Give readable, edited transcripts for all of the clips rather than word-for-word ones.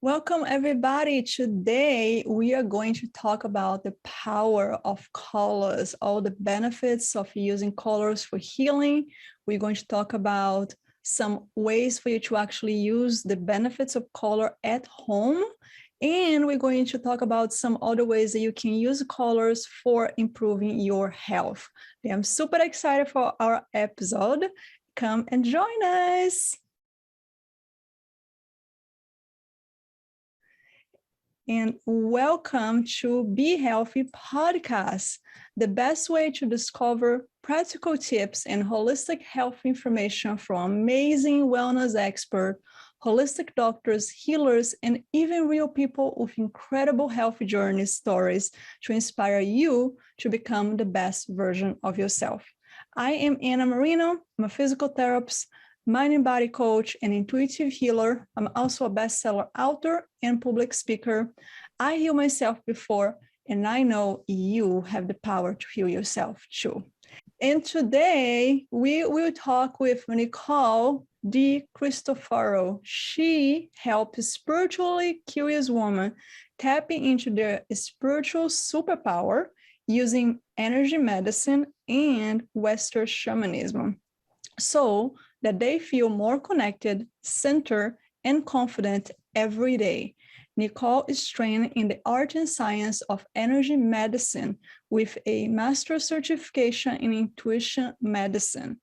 Welcome, everybody. Today, we are going to talk about the power of colors, all the benefits of using colors for healing. We're going to talk about some ways for you to actually use the benefits of color at home. And we're going to talk about some other ways that you can use colors for improving your health. I'm super excited for our episode. Come and join us. And welcome to Be Healthy Podcast, the best way to discover practical tips and holistic health information from amazing wellness experts, holistic doctors, healers, and even real people with incredible health journey stories to inspire you to become the best version of yourself. I am Anna Marino. I'm a physical therapist, mind and body coach, and intuitive healer. I'm also a bestseller author and public speaker. I heal myself before, and I know you have the power to heal yourself too. And today we will talk with Nicole DiCristofaro. She helps spiritually curious women tapping into their spiritual superpower using energy medicine and Western shamanism, so that they feel more connected, centered, and confident every day. Nicole is trained in the art and science of energy medicine with a master's certification in intuition medicine.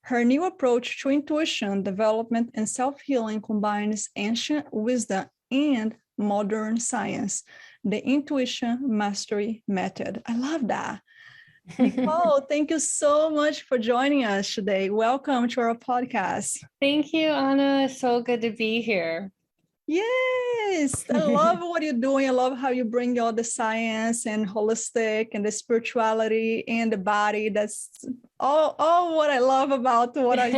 Her new approach to intuition development and self-healing combines ancient wisdom and modern science, the Intuition Mastery Method. I love that. Nicole, thank you so much for joining us today. Welcome to our podcast. Thank you, Anna. So good to be here. Yes, I love what you're doing. I love how you bring all the science and holistic and the spirituality and the body. That's all what I love about what I'm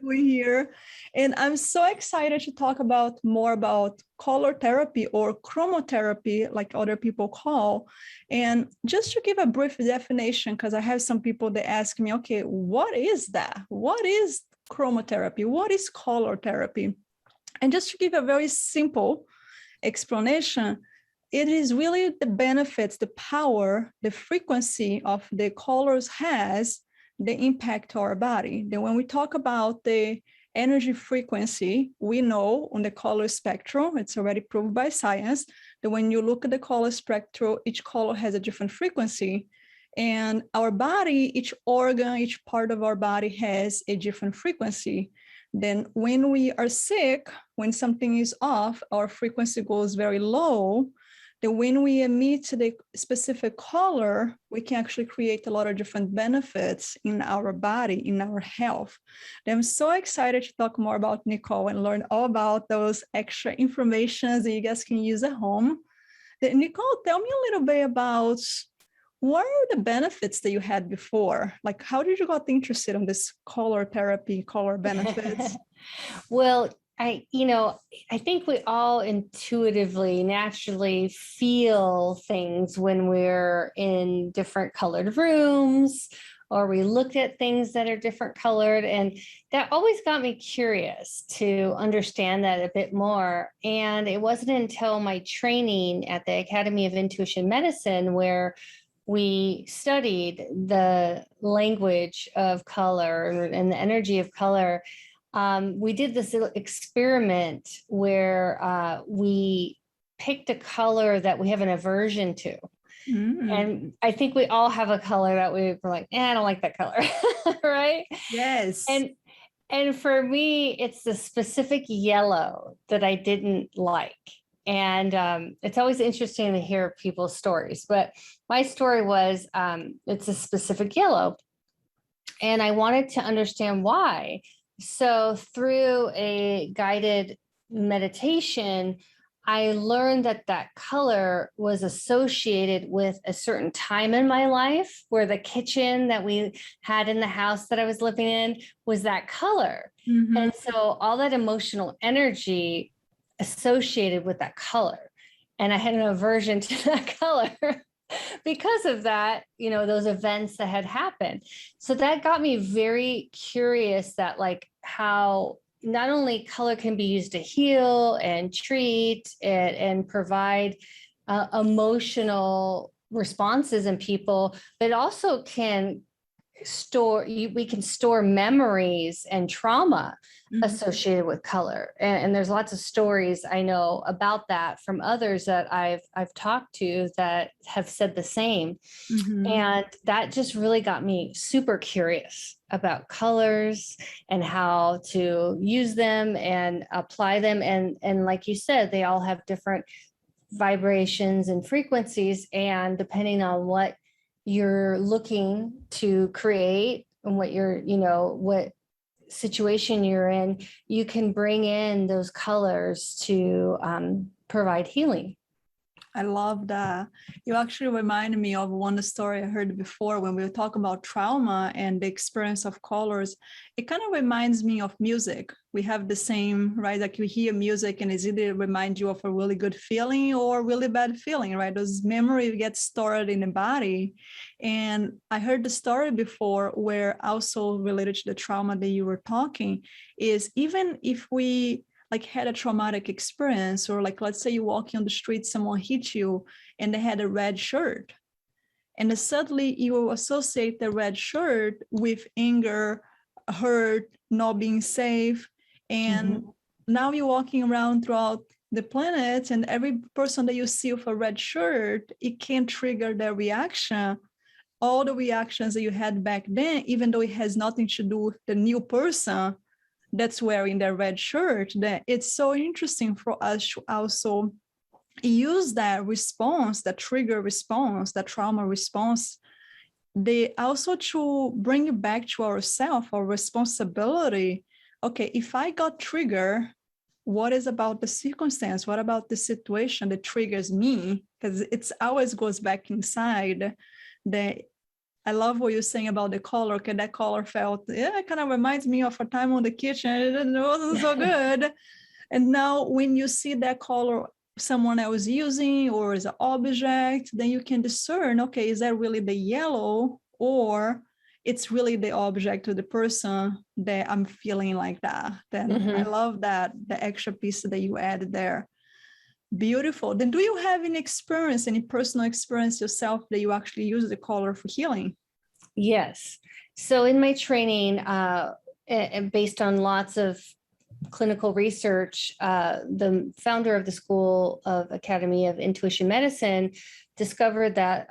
doing here. And I'm so excited to talk more about color therapy or chromotherapy, like other people call. And just to give a brief definition, because I have some people that ask me, okay, what is that? What is chromotherapy? What is color therapy? And just to give a very simple explanation, it is really the benefits, the power, the frequency of the colors has the impact on our body. Then when we talk about the energy frequency, we know on the color spectrum, it's already proved by science, that when you look at the color spectrum, each color has a different frequency. And our body, each organ, each part of our body has a different frequency. Then when we are sick, when something is off, our frequency goes very low. Then when we emit the specific color, we can actually create a lot of different benefits in our body, in our health. Then I'm so excited to talk more about Nicole and learn all about those extra information that you guys can use at home. Then Nicole, tell me a little bit about what are the benefits that you had before? Like, how did you got interested in this color therapy, color benefits? Well, I think we all intuitively, naturally feel things when we're in different colored rooms, or we look at things that are different colored. And that always got me curious to understand that a bit more. And it wasn't until my training at the Academy of Intuition Medicine where we studied the language of color and the energy of color. We did this experiment where we picked a color that we have an aversion to. And I think we all have a color that we were like, I don't like that color, right? Yes. And for me, it's the specific yellow that I didn't like. And it's always interesting to hear people's stories, but my story was, it's a specific yellow, and I wanted to understand why. So through a guided meditation, I learned that that color was associated with a certain time in my life where the kitchen that we had in the house that I was living in was that color. Mm-hmm. And so all that emotional energy associated with that color. And I had an aversion to that color because of that, those events that had happened. So that got me very curious that like how not only color can be used to heal and treat and provide emotional responses in people, but it also can we can store memories and trauma associated with color. And there's lots of stories I know about that from others that I've talked to that have said the same. And that just really got me super curious about colors and how to use them and apply them. And like you said, they all have different vibrations and frequencies. And depending on what you're looking to create and what what situation you're in, you can bring in those colors to provide healing. I love that. You actually reminded me of one story I heard before when we were talking about trauma and the experience of colors. It kind of reminds me of music. We have the same, right? Like you hear music and it's either remind you of a really good feeling or a really bad feeling, right? Those memories get stored in the body. And I heard the story before where also related to the trauma that you were talking is even if we like had a traumatic experience, or like, let's say you're walking on the street, someone hit you and they had a red shirt. And then suddenly you will associate the red shirt with anger, hurt, not being safe. And now you're walking around throughout the planet and every person that you see with a red shirt, it can trigger their reaction. All the reactions that you had back then, even though it has nothing to do with the new person that's wearing their red shirt, that it's so interesting for us to also use that response, that trigger response, that trauma response, they also to bring it back to ourselves, our responsibility. Okay, if I got triggered, what is about the circumstance? What about the situation that triggers me? Because it's always goes back inside. I love what you're saying about the color, because that color felt, it kind of reminds me of a time on the kitchen. It wasn't so good. And now when you see that color someone else using or as an object, then you can discern, okay, is that really the yellow or it's really the object or the person that I'm feeling like that? Then I love that, the extra piece that you added there. Beautiful. Then do you have any experience, any personal experience yourself that you actually use the color for healing? Yes. So in my training, and based on lots of clinical research, the founder of the School of Academy of Intuition Medicine discovered that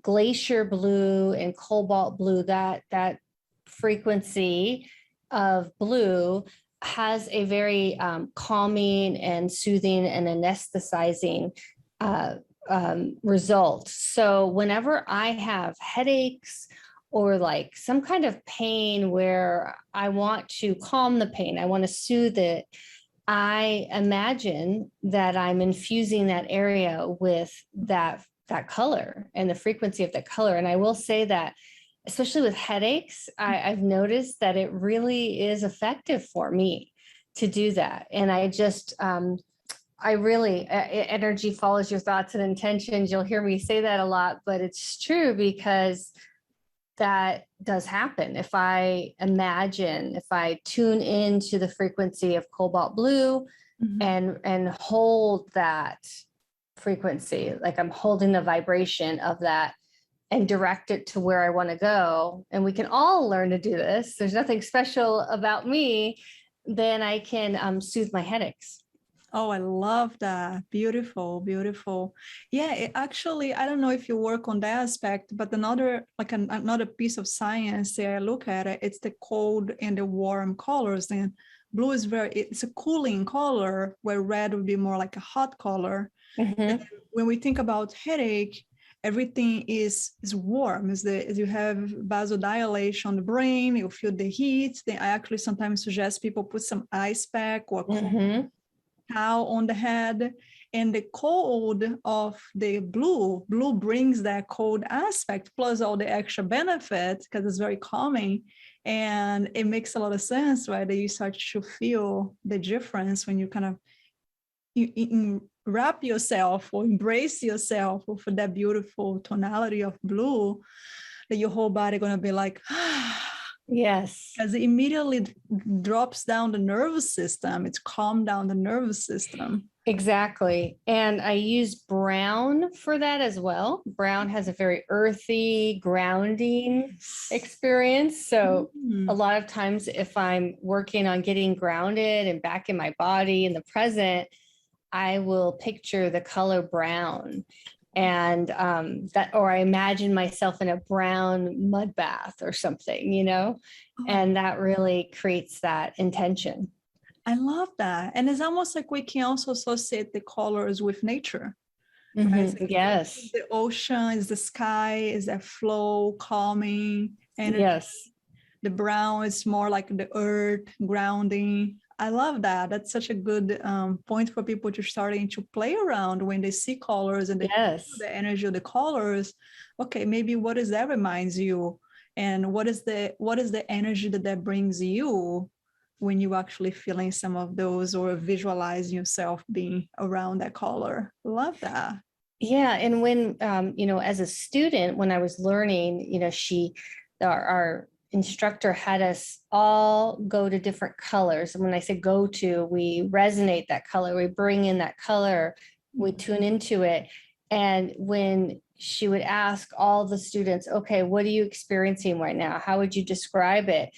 glacier blue and cobalt blue, that frequency of blue has a very calming and soothing and anesthetizing result. So whenever I have headaches or like some kind of pain where I want to calm the pain, I want to soothe it, I imagine that I'm infusing that area with that color and the frequency of that color. And I will say that especially with headaches, I've noticed that it really is effective for me to do that. And I just, I really, energy follows your thoughts and intentions. You'll hear me say that a lot, but it's true because that does happen. If I imagine, if I tune into the frequency of cobalt blue and hold that frequency, like I'm holding the vibration of that, and direct it to where I want to go. And we can all learn to do this. There's nothing special about me. Then I can soothe my headaches. Oh, I love that. Beautiful, beautiful. Yeah, actually, I don't know if you work on that aspect, but another piece of science that I look at it, it's the cold and the warm colors. And blue is it's a cooling color, where red would be more like a hot color. And when we think about headache, everything is warm. As you have vasodilation on the brain, you feel the heat. Then I actually sometimes suggest people put some ice pack or towel on the head. And the cold of the blue brings that cold aspect, plus all the extra benefits, because it's very calming. And it makes a lot of sense, right? That you start to feel the difference when you kind of wrap yourself or embrace yourself with that beautiful tonality of blue, that your whole body gonna be like, Yes. because it immediately drops down the nervous system. It's calmed down the nervous system. Exactly. And I use brown for that as well. Brown has a very earthy, grounding experience. So a lot of times if I'm working on getting grounded and back in my body in the present, I will picture the color brown and that, or I imagine myself in a brown mud bath or something, you know, and that really creates that intention. I love that. And it's almost like we can also associate the colors with nature. Mm-hmm. Right? So Yes. the ocean, is the sky, is that flow, calming energy. Yes. The brown is more like the earth, grounding. I love that. That's such a good point for people to starting to play around when they see colors and they feel the energy of the colors. Okay, maybe what does that reminds you? And what is the energy that brings you when you actually feeling some of those or visualize yourself being around that color? Love that. Yeah. And when, as a student, when I was learning, our instructor had us all go to different colors. And when I say go to, we resonate that color, we bring in that color, we tune into it. And when she would ask all the students, okay, what are you experiencing right now? How would you describe it?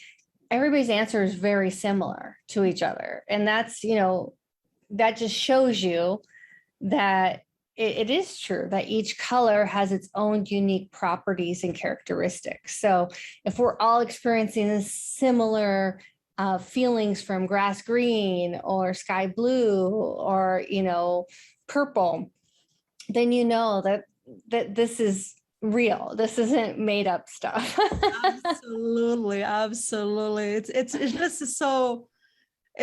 Everybody's answer is very similar to each other. And that's, that just shows you that it is true that each color has its own unique properties and characteristics. So if we're all experiencing similar feelings from grass green or sky blue or, purple, then you know that this is real. This isn't made up stuff. Absolutely. It's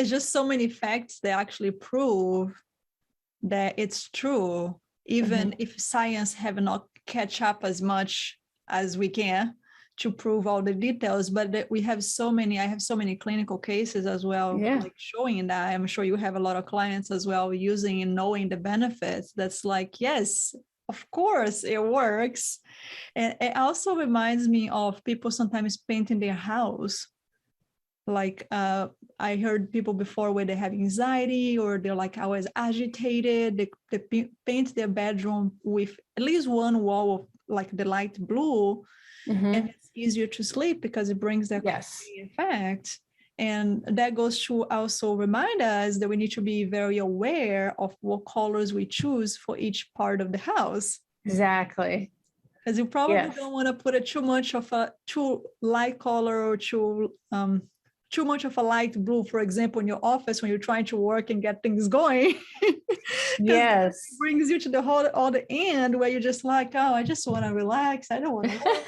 just so many facts that actually prove that it's true, even if science have not catch up as much as we can to prove all the details. But I have so many clinical cases as well, like showing that. I'm sure you have a lot of clients as well using and knowing the benefits. That's like, yes, of course it works. And it also reminds me of people sometimes painting their house. Like I heard people before where they have anxiety or they're like always agitated, they paint their bedroom with at least one wall of like the light blue, and it's easier to sleep because it brings that calming effect. And that goes to also remind us that we need to be very aware of what colors we choose for each part of the house. Exactly. Because you probably don't want to put too light color or too much of a light blue, for example, in your office when you're trying to work and get things going. Yes. It brings you to the end where you're just like, oh, I just want to relax. I don't want to work.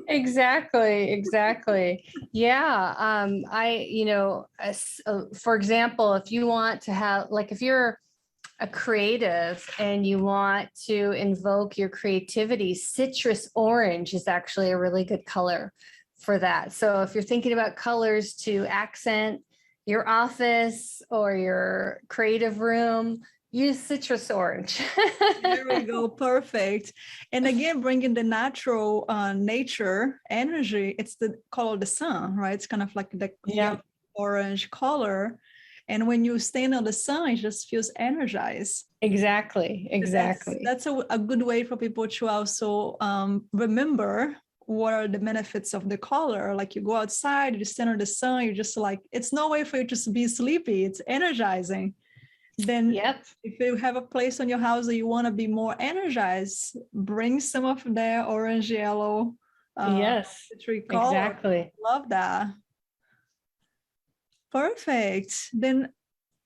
Exactly. Yeah. For example, if you want to have, like, if you're a creative and you want to invoke your creativity, citrus orange is actually a really good color for that. So if you're thinking about colors to accent your office or your creative room, use citrus orange. There we go. Perfect. And again, bringing the natural nature energy, it's the color of the sun, right? It's kind of like the orange color. And when you stand on the sun, it just feels energized. Exactly. That's a good way for people to also remember what are the benefits of the color. Like you go outside, you stand on the sun, you're just like, it's no way for you to be sleepy. It's energizing. Then if you have a place on your house that you want to be more energized, bring some of that orange, yellow, tree color. Exactly. Love that. Perfect. Then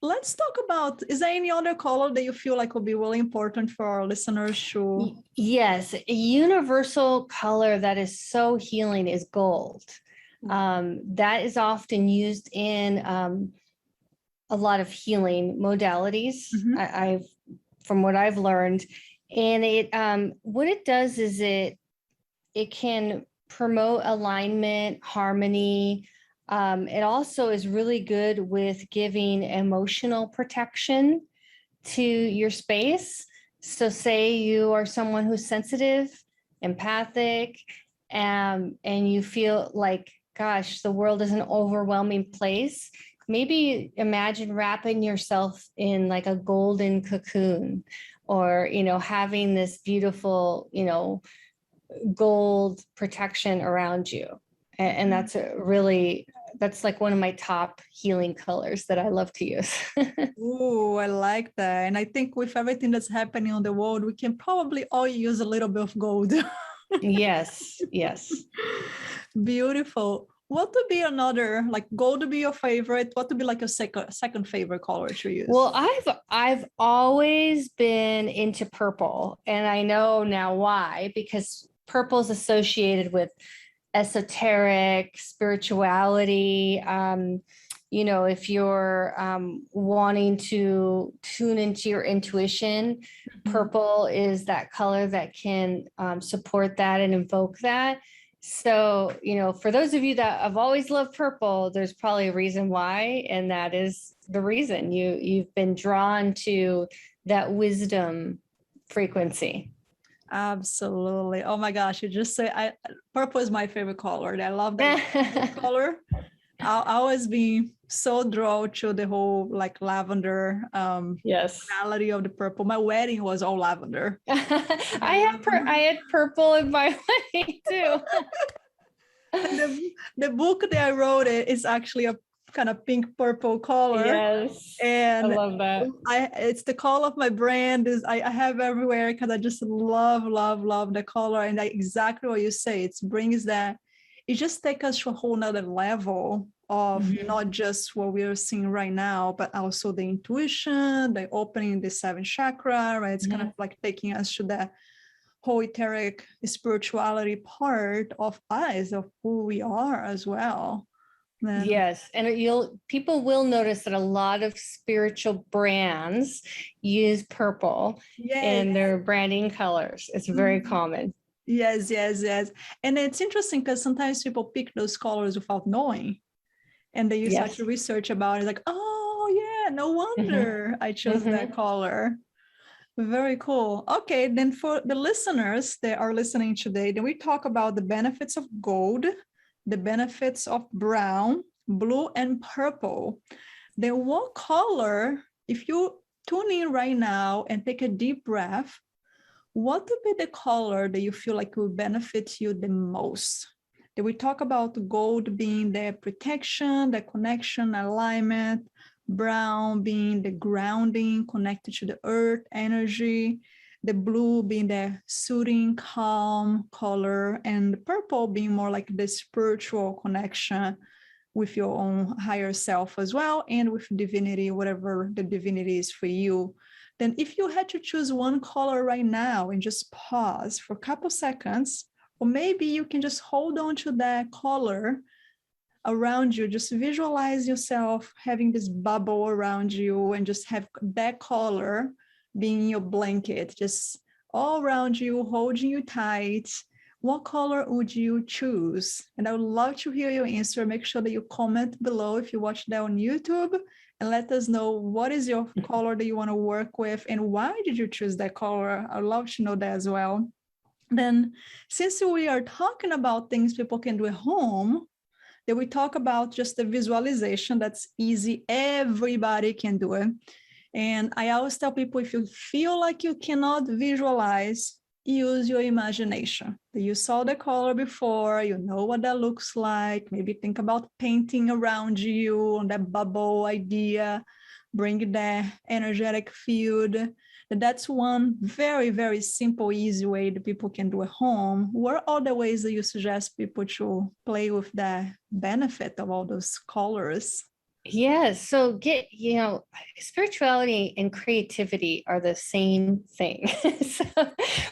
let's talk about, is there any other color that you feel like will be really important for our listeners to? Yes, a universal color that is so healing is gold. That is often used in a lot of healing modalities. I've from what I've learned, and it what it does is it can promote alignment, harmony. It also is really good with giving emotional protection to your space. So say you are someone who's sensitive, empathic, and you feel like, gosh, the world is an overwhelming place, maybe imagine wrapping yourself in like a golden cocoon, or, having this beautiful, gold protection around you. And that's like one of my top healing colors that I love to use. Oh, I like that. And I think with everything that's happening on the world, we can probably all use a little bit of gold. Yes, yes. Beautiful. What would be another, like gold would be your favorite? What would be like your second favorite color to use? Well, I've always been into purple, and I know now why, because purple is associated with esoteric spirituality. If you're wanting to tune into your intuition, purple is that color that can support that and invoke that. So, for those of you that have always loved purple, there's probably a reason why, and that is the reason you've been drawn to that wisdom frequency. Absolutely. Oh my gosh, you just say purple is my favorite color. I love that color. I'll always be so drawn to the whole like lavender yes tonality of the purple. My wedding was all lavender. I had purple in my wedding too. The book that I wrote is actually a kind of pink purple color. Yes, and I love that. It's the color of my brand. I have everywhere because I just love the color. And exactly what you say, it brings that, it just takes us to a whole nother level of not just what we're seeing right now, but also the intuition, the opening the seventh chakra, right? It's kind of like taking us to that whole etheric spirituality part of us, of who we are as well. Yes, and people will notice that a lot of spiritual brands use purple in their branding colors. It's very common. Yes. And it's interesting because sometimes people pick those colors without knowing. And then you start to research about it, like, oh yeah, no wonder I chose that color. Very cool. Okay, then for the listeners that are listening today, then we talk about the benefits of gold, the benefits of brown, blue, and purple. Then what color, if you tune in right now and take a deep breath, what would be the color that you feel like will benefit you the most? Then we talk about gold being the protection, the connection, alignment, brown being the grounding, connected to the earth energy, the blue being the soothing, calm color, and the purple being more like the spiritual connection with your own higher self as well, and with divinity, whatever the divinity is for you. Then if you had to choose one color right now and just pause for a couple seconds, or maybe you can just hold on to that color around you, just visualize yourself having this bubble around you and just have that color being your blanket, just all around you, holding you tight. What color would you choose? And I would love to hear your answer. Make sure that you comment below if you watch that on YouTube, and let us know what is your color that you want to work with and why did you choose that color. I'd love to know that as well. Then, since we are talking about things people can do at home, then we talk about just the visualization. That's easy. Everybody can do it. And I always tell people, if you feel like you cannot visualize, use your imagination. You saw the color before, you know what that looks like. Maybe think about painting around you on that bubble idea, bring that energetic field. That's one very, very simple, easy way that people can do at home. What are the ways that you suggest people to play with the benefit of all those colors? Yes. So spirituality and creativity are the same thing. So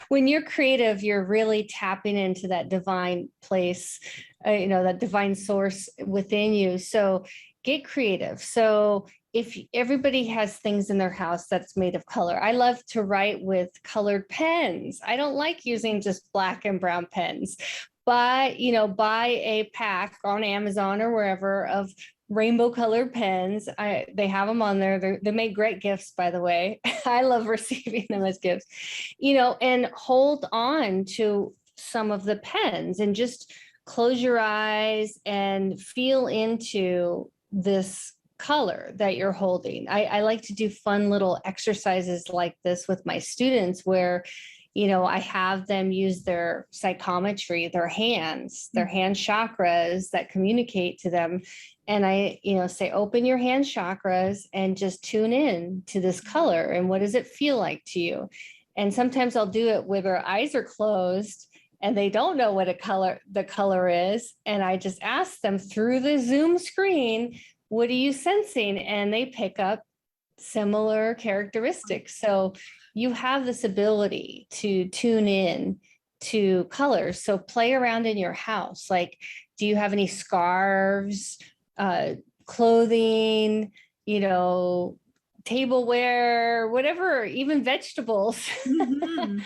when you're creative, you're really tapping into that divine place, that divine source within you. So get creative. So if everybody has things in their house that's made of color, I love to write with colored pens. I don't like using just black and brown pens. Buy a pack on Amazon or wherever of rainbow colored pens. They have them on there. They make great gifts, by the way. I love receiving them as gifts, and hold on to some of the pens and just close your eyes and feel into this color that you're holding. I like to do fun little exercises like this with my students where, I have them use their psychometry, their hands, their hand chakras that communicate to them. And I, say, open your hand chakras and just tune in to this color. And what does it feel like to you? And sometimes I'll do it where their eyes are closed and they don't know what the color is. And I just ask them through the Zoom screen, what are you sensing? And they pick up similar characteristics. So you have this ability to tune in to colors. So play around in your house. Like, do you have any scarves, clothing, tableware, whatever, even vegetables. Mm-hmm.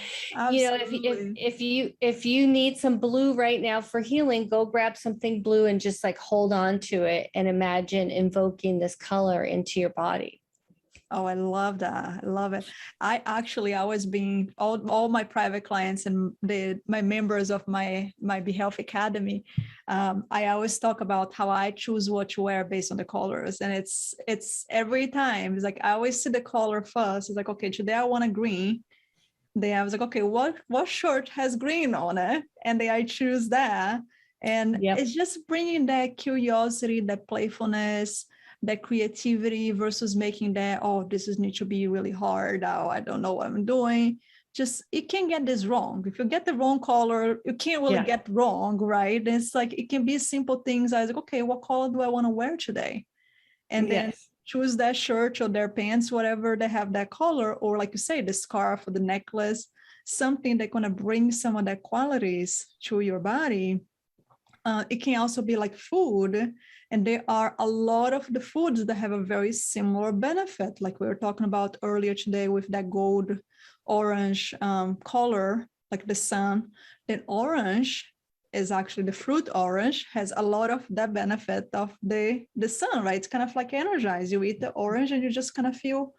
If you need some blue right now for healing, go grab something blue and just like hold on to it and imagine invoking this color into your body. Oh, I love that. I love it. I was being all my private clients and my members of my Be Health Academy. I always talk about how I choose what to wear based on the colors. And it's every time, it's like, I always see the color first. It's like, okay, today I want a green. Then I was like, okay, what shirt has green on it? And then I choose that. And It's just bringing that curiosity, that playfulness, that creativity versus making that, oh, this is need to be really hard. Oh, I don't know what I'm doing. Just, you can get this wrong. If you get the wrong color, you can't really get wrong, right? And it's like, it can be simple things. I was like, okay, what color do I want to wear today? And then choose that shirt or their pants, whatever they have that color, or like you say, the scarf or the necklace, something that's going to bring some of that qualities to your body. It can also be like food. And there are a lot of the foods that have a very similar benefit, like we were talking about earlier today with that gold orange color, like the sun. Then orange is actually the fruit orange has a lot of that benefit of the sun, right? It's kind of like energize. You eat the orange and you just kind of feel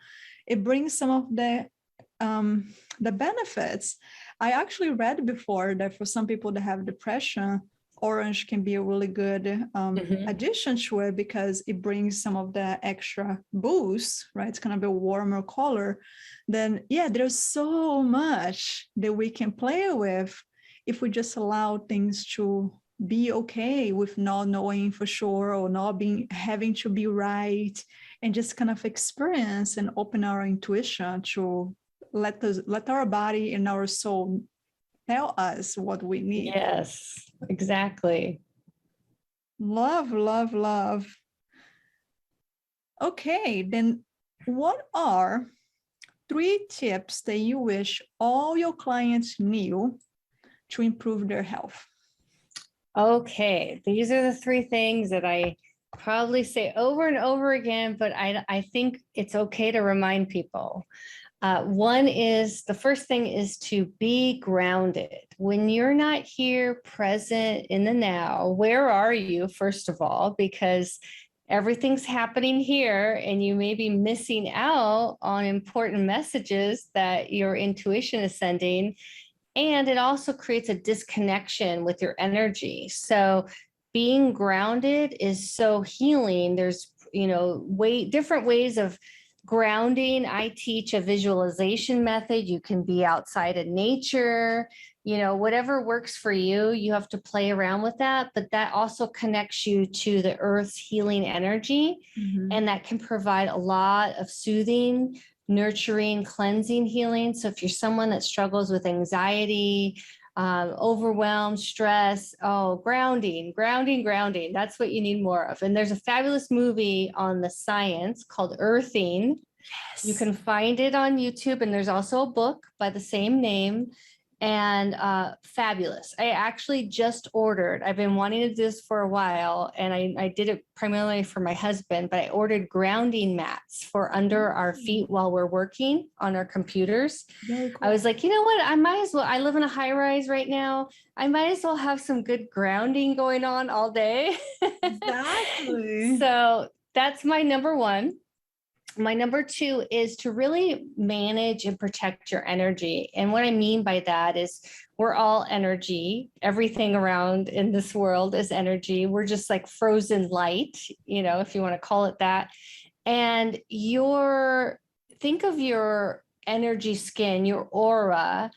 it brings some of the benefits. I actually read before that for some people that have depression, orange can be a really good addition to it because it brings some of the extra boost, right? It's kind of a warmer color. Then, there's so much that we can play with if we just allow things to be okay with not knowing for sure or not having to be right, and just kind of experience and open our intuition to let our body and our soul tell us what we need. Yes, exactly. Love, love, love. Okay, then what are 3 tips that you wish all your clients knew to improve their health? Okay, these are the 3 things that I probably say over and over again, but I think it's okay to remind people. The first thing is to be grounded. When you're not here present in the now, where are you, first of all? Because everything's happening here and you may be missing out on important messages that your intuition is sending. And it also creates a disconnection with your energy. So being grounded is so healing. There's, different ways of grounding. I teach a visualization method. You can be outside in nature, whatever works for you. You have to play around with that, but that also connects you to the earth's healing energy. And that can provide a lot of soothing, nurturing, cleansing healing. So if you're someone that struggles with anxiety, overwhelm, stress, grounding. That's what you need more of. And there's a fabulous movie on the science called Earthing. Yes. You can find it on YouTube. And there's also a book by the same name. And fabulous. I actually just ordered, I've been wanting to do this for a while, and I did it primarily for my husband, but I ordered grounding mats for under our feet while we're working on our computers. Very cool. I was like, you know what, I live in a high rise right now. I might as well have some good grounding going on all day. Exactly. So that's my number one. my number 2 is to really manage and protect your energy. And what I mean by that is we're all energy. Everything around in this world is energy. We're just like frozen light, if you want to call it that. And think of your energy skin, your aura,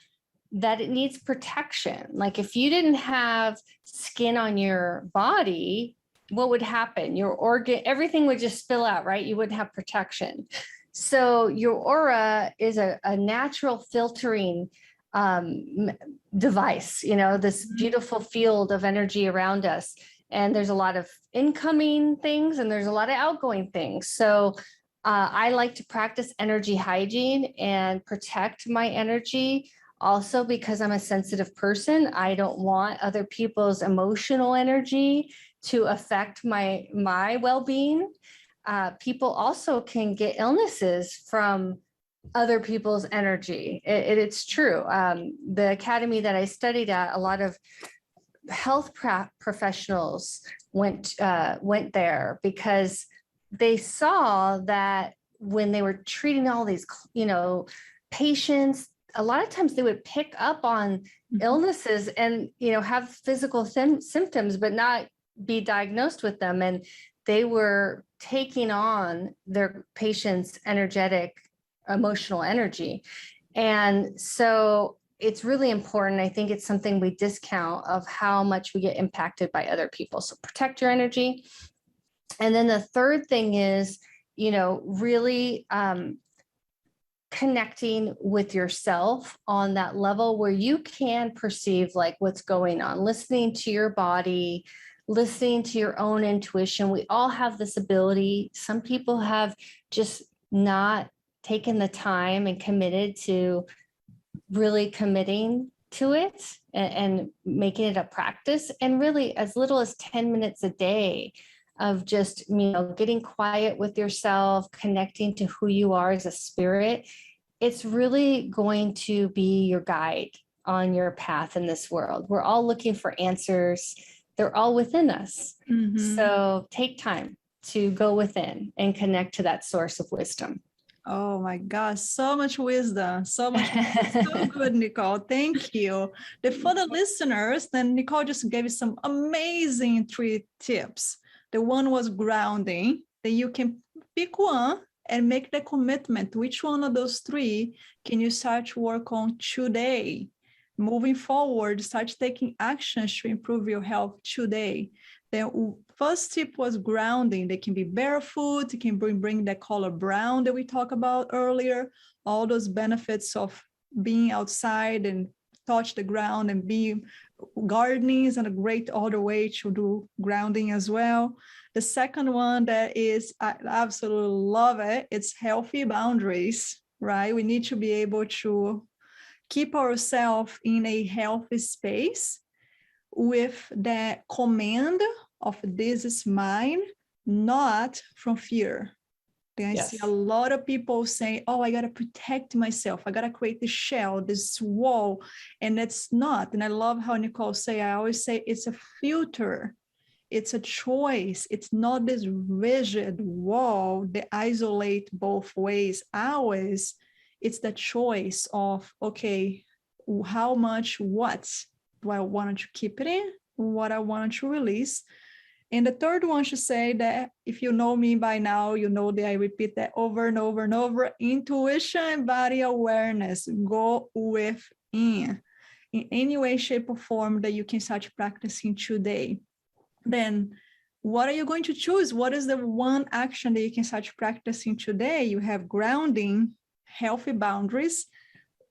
that it needs protection. Like if you didn't have skin on your body, what would happen? Your organ, everything would just spill out, right? You wouldn't have protection. So your aura is a natural filtering device, this beautiful field of energy around us. And there's a lot of incoming things and there's a lot of outgoing things. So I like to practice energy hygiene and protect my energy. Also, because I'm a sensitive person, I don't want other people's emotional energy to affect my well-being. People also can get illnesses from other people's energy. It's true. The academy that I studied at, a lot of health professionals went there because they saw that when they were treating all these, patients, a lot of times they would pick up on illnesses and, have physical symptoms, but not be diagnosed with them. And they were taking on their patient's energetic, emotional energy. And so it's really important. I think it's something we discount of how much we get impacted by other people. So protect your energy. And then the third thing is, really connecting with yourself on that level where you can perceive like what's going on, listening to your body, listening to your own intuition. We all have this ability. Some people have just not taken the time and committed to really committing to it and making it a practice. And really as little as 10 minutes a day of just, getting quiet with yourself, connecting to who you are as a spirit, it's really going to be your guide on your path in this world. We're all looking for answers. They're all within us. Mm-hmm. So take time to go within and connect to that source of wisdom. Oh my gosh, so much wisdom, so much. So good, Nicole. Thank you. For the listeners, then Nicole just gave you some amazing 3 tips. The one was grounding. Then you can pick one and make the commitment. Which one of those 3 can you start to work on today? Moving forward, start taking actions to improve your health today. The first tip was grounding. They can be barefoot. It can bring that color brown that we talked about earlier. All those benefits of being outside and touch the ground and be gardening is a great other way to do grounding as well. The second one that is, I absolutely love it. It's healthy boundaries, right? We need to be able to keep ourselves in a healthy space with the command of this is mine, not from fear. Then I see a lot of people saying, oh, I got to protect myself. I got to create this shell, this wall. And it's not. And I love how Nicole say, I always say it's a filter. It's a choice. It's not this rigid wall that isolate both ways. Always, it's the choice of, okay, how much, what do I want to keep it in? What I want to release? And the third one should say that if you know me by now, you know that I repeat that over and over and over. Intuition and body awareness, go within in any way, shape, or form that you can start practicing today. Then what are you going to choose? What is the one action that you can start practicing today? You have grounding, healthy boundaries,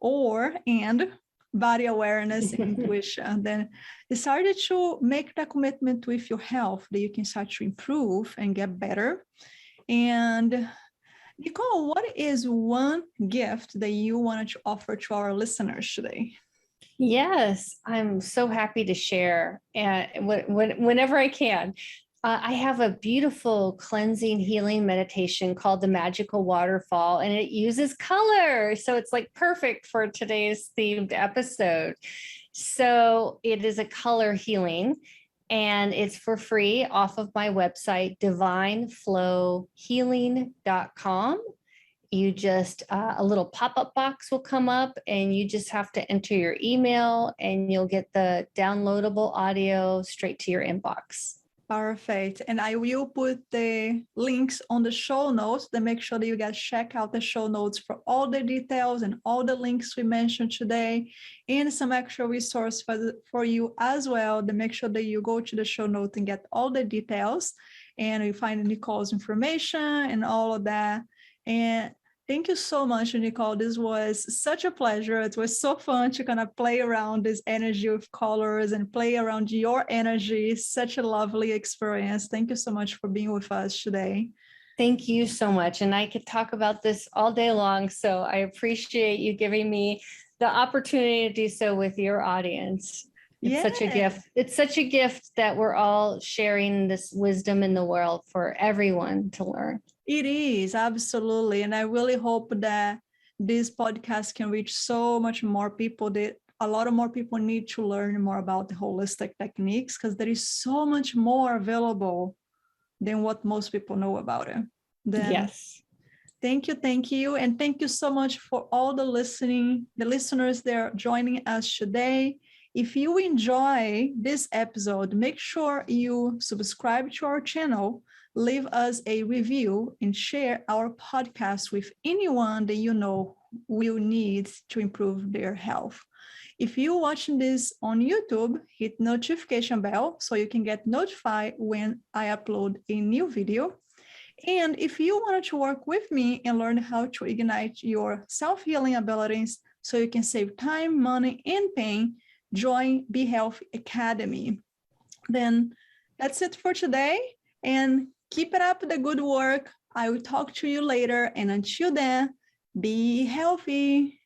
and body awareness and intuition. Then decided to make that commitment with your health that you can start to improve and get better. And Nicole, what is one gift that you wanted to offer to our listeners today? Yes, I'm so happy to share, and whenever I can. I have a beautiful cleansing healing meditation called the Magical Waterfall, and it uses color. So it's like perfect for today's themed episode. So it is a color healing. and it's for free off of my website, divineflowhealing.com. You just, a little pop-up box will come up and you just have to enter your email and you'll get the downloadable audio straight to your inbox. Perfect. And I will put the links on the show notes to make sure that you guys check out the show notes for all the details and all the links we mentioned today, and some extra resource for you as well, to make sure that you go to the show notes and get all the details, and you find Nicole's information and all of that. And thank you so much, Nicole. This was such a pleasure. It was so fun to kind of play around this energy with colors and play around your energy. Such a lovely experience. Thank you so much for being with us today. Thank you so much. And I could talk about this all day long. So I appreciate you giving me the opportunity to do so with your audience. It's such a gift. It's such a gift that we're all sharing this wisdom in the world for everyone to learn. It is, absolutely. And I really hope that this podcast can reach so much more people, that a lot of more people need to learn more about the holistic techniques, because there is so much more available than what most people know about it. Then, yes. Thank you. And thank you so much for all the listeners that are joining us today. If you enjoy this episode, make sure you subscribe to our channel, leave us a review, and share our podcast with anyone that you know will need to improve their health. If you're watching this on YouTube, hit notification bell so you can get notified when I upload a new video. And if you want to work with me and learn how to ignite your self-healing abilities so you can save time, money, and pain, join Be Healthy Academy. Then that's it for today. And keep it up the good work. I will talk to you later. And until then, be healthy.